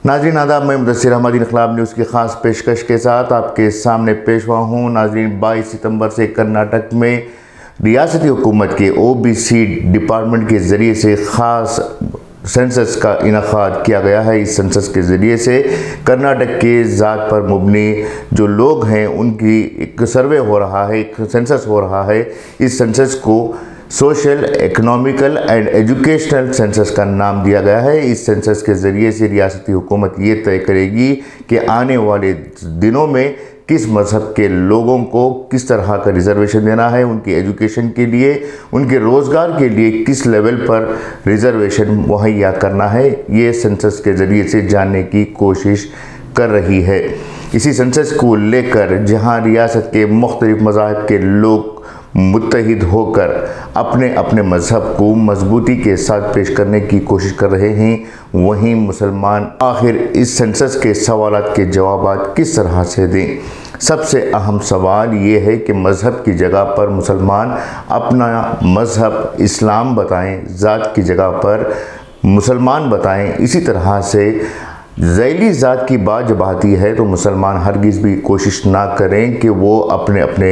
ناظرین آداب، میں مدثر احمد انقلاب نیوز کی خاص پیشکش کے ساتھ آپ کے سامنے پیش ہوا ہوں۔ ناظرین 22 ستمبر سے کرناٹک میں ریاستی حکومت کے OBC ڈپارٹمنٹ کے ذریعے سے خاص سینسس کا انعقاد کیا گیا ہے۔ اس سینسس کے ذریعے سے کرناٹک کے ذات پر مبنی جو لوگ ہیں ان کی ایک سروے ہو رہا ہے، ایک سینسس ہو رہا ہے۔ اس سینسس کو social, economical and educational census کا نام دیا گیا ہے۔ اس سینسس کے ذریعے سے ریاستی حکومت یہ طے کرے گی کہ آنے والے دنوں میں کس مذہب کے لوگوں کو کس طرح کا ریزرویشن دینا ہے، ان کی ایجوکیشن کے لیے، ان کے روزگار کے لیے کس لیول پر ریزرویشن مہیا کرنا ہے، یہ سینسس کے ذریعے سے جاننے کی کوشش کر رہی ہے۔ اسی سینسس کو لے کر جہاں ریاست کے مختلف مذاہب کے لوگ متحد ہو کر اپنے اپنے مذہب کو مضبوطی کے ساتھ پیش کرنے کی کوشش کر رہے ہیں، وہیں مسلمان آخر اس سینسس کے سوالات کے جوابات کس طرح سے دیں۔ سب سے اہم سوال یہ ہے کہ مذہب کی جگہ پر مسلمان اپنا مذہب اسلام بتائیں، ذات کی جگہ پر مسلمان بتائیں۔ اسی طرح سے ذیلی ذات کی بات جب آتی ہے تو مسلمان ہرگز بھی کوشش نہ کریں کہ وہ اپنے اپنے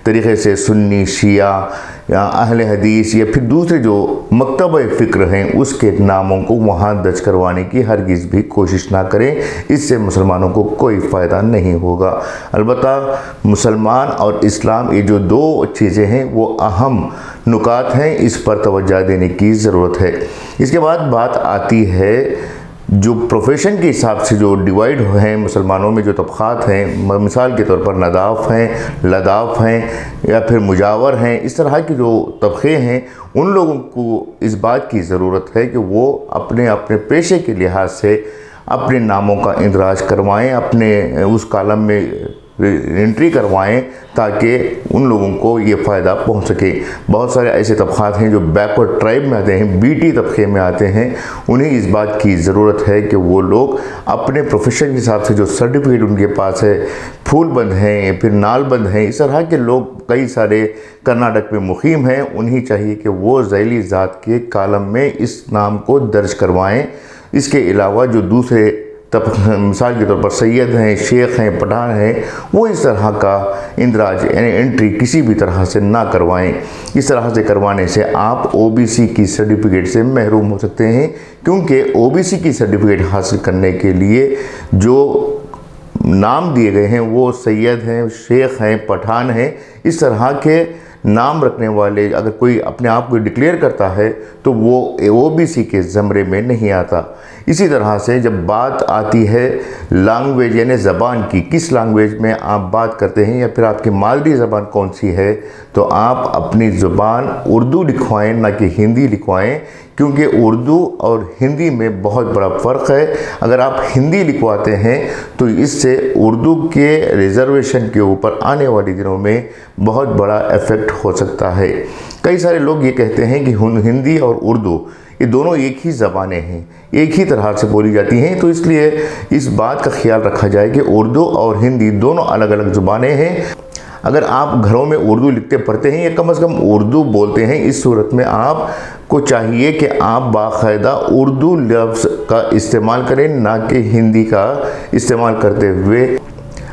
طریقے سے سنی، شیعہ یا اہل حدیث یا پھر دوسرے جو مکتبہ فکر ہیں اس کے ناموں کو وہاں درج کروانے کی ہرگز بھی کوشش نہ کریں۔ اس سے مسلمانوں کو کوئی فائدہ نہیں ہوگا۔ البتہ مسلمان اور اسلام یہ جو دو چیزیں ہیں وہ اہم نکات ہیں، اس پر توجہ دینے کی ضرورت ہے۔ اس کے بعد بات آتی ہے جو پروفیشن کے حساب سے جو ڈیوائیڈ ہیں مسلمانوں میں جو طبقات ہیں، مثال کے طور پر نداف ہیں، لداف ہیں یا پھر مجاور ہیں، اس طرح کے جو طبقے ہیں ان لوگوں کو اس بات کی ضرورت ہے کہ وہ اپنے اپنے پیشے کے لحاظ سے اپنے ناموں کا اندراج کروائیں، اپنے اس کالم میں انٹری کروائیں تاکہ ان لوگوں کو یہ فائدہ پہنچ سکے۔ بہت سارے ایسے طبقات ہیں جو بیکورڈ ٹرائب میں آتے ہیں، BT طبقے میں آتے ہیں، انہیں اس بات کی ضرورت ہے کہ وہ لوگ اپنے پروفیشن کے حساب سے جو سرٹیفکیٹ ان کے پاس ہے، پھول بند ہیں یا پھر نال بند ہیں، اس طرح کے لوگ کئی سارے کرناٹک میں مقیم ہیں، انہیں چاہیے کہ وہ ذیلی ذات کے کالم میں اس نام کو درج کروائیں۔ اس کے علاوہ جو دوسرے مثال کے طور پر سید ہیں، شیخ ہیں، پٹھان ہیں، وہ اس طرح کا اندراج یعنی انٹری کسی بھی طرح سے نہ کروائیں۔ اس طرح سے کروانے سے آپ OBC کی سرٹیفکیٹ سے محروم ہو سکتے ہیں، کیونکہ OBC کی سرٹیفکیٹ حاصل کرنے کے لیے جو نام دیے گئے ہیں وہ سید ہیں، شیخ ہیں، پٹھان ہیں، اس طرح کے نام رکھنے والے اگر کوئی اپنے آپ کو ڈکلیئر کرتا ہے تو وہ OBC کے زمرے میں نہیں آتا۔ اسی طرح سے جب بات آتی ہے لینگویج یعنی زبان کی، کس لینگویج میں آپ بات کرتے ہیں یا پھر آپ کی مادری زبان کون سی ہے، تو آپ اپنی زبان اردو لکھوائیں نہ کہ ہندی لکھوائیں، کیونکہ اردو اور ہندی میں بہت بڑا فرق ہے۔ اگر آپ ہندی لکھواتے ہیں تو اس سے اردو کے ریزرویشن کے اوپر آنے والی دنوں میں بہت بڑا ایفیکٹ ہو سکتا ہے۔ کئی سارے لوگ یہ کہتے ہیں کہ ہندی اور اردو یہ دونوں ایک ہی زبانیں ہیں، ایک ہی طرح سے بولی جاتی ہیں، تو اس لیے اس بات کا خیال رکھا جائے کہ اردو اور ہندی دونوں الگ الگ زبانیں ہیں۔ اگر آپ گھروں میں اردو لکھتے پڑھتے ہیں یا کم از کم اردو بولتے ہیں، اس صورت میں آپ کو چاہیے کہ آپ باقاعدہ اردو لفظ کا استعمال کریں، نہ کہ ہندی کا استعمال کرتے ہوئے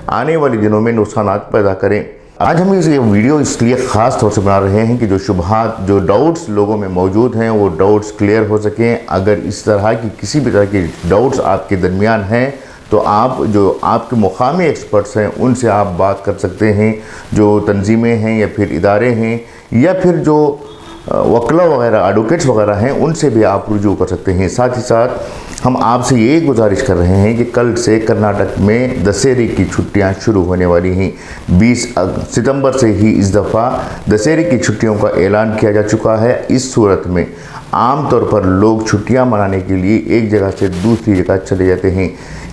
آنے والی دنوں میں نقصانات پیدا کریں۔ آج ہم یہ ویڈیو اس لیے خاص طور سے بنا رہے ہیں کہ جو شبہات، جو ڈاؤٹس لوگوں میں موجود ہیں وہ ڈاؤٹس کلیئر ہو سکیں۔ اگر اس طرح کی کسی بھی طرح کی ڈاؤٹس آپ کے درمیان ہیں تو آپ کے مقامی ایکسپرٹس ہیں ان سے آپ بات کر سکتے ہیں، جو تنظیمیں ہیں یا پھر ادارے ہیں یا پھر جو وکلا وغیرہ، ایڈوکیٹس وغیرہ ہیں، ان سے بھی آپ رجوع کر سکتے ہیں۔ ساتھ ہی ساتھ ہم آپ سے یہ گزارش کر رہے ہیں کہ کل سے کرناٹک میں دسہرے کی چھٹیاں شروع ہونے والی ہیں۔ 20 ستمبر سے ہی اس دفعہ دسہرے کی چھٹیوں کا اعلان کیا جا چکا ہے۔ اس صورت میں عام طور پر لوگ چھٹیاں منانے کے لیے ایک جگہ سے دوسری جگہ چلے جاتے ہیں۔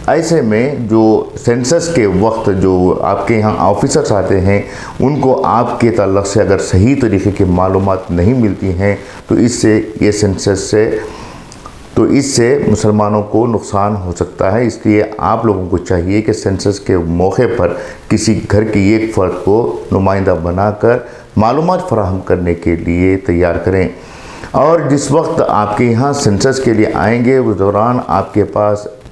ایسے میں جو سینسس کے وقت جو آپ کے یہاں آفیسرز آتے ہیں ان کو آپ کے تعلق سے اگر صحیح طریقے کی معلومات نہیں ملتی ہیں تو اس سے مسلمانوں کو نقصان ہو سکتا ہے۔ اس لیے آپ لوگوں کو چاہیے کہ سینسس کے موقع پر کسی گھر کی ایک فرد کو نمائندہ بنا کر معلومات فراہم کرنے کے لیے تیار کریں۔ اور جس وقت آپ کے یہاں سینسس کے لیے آئیں گے اس دوران آپ کے پاس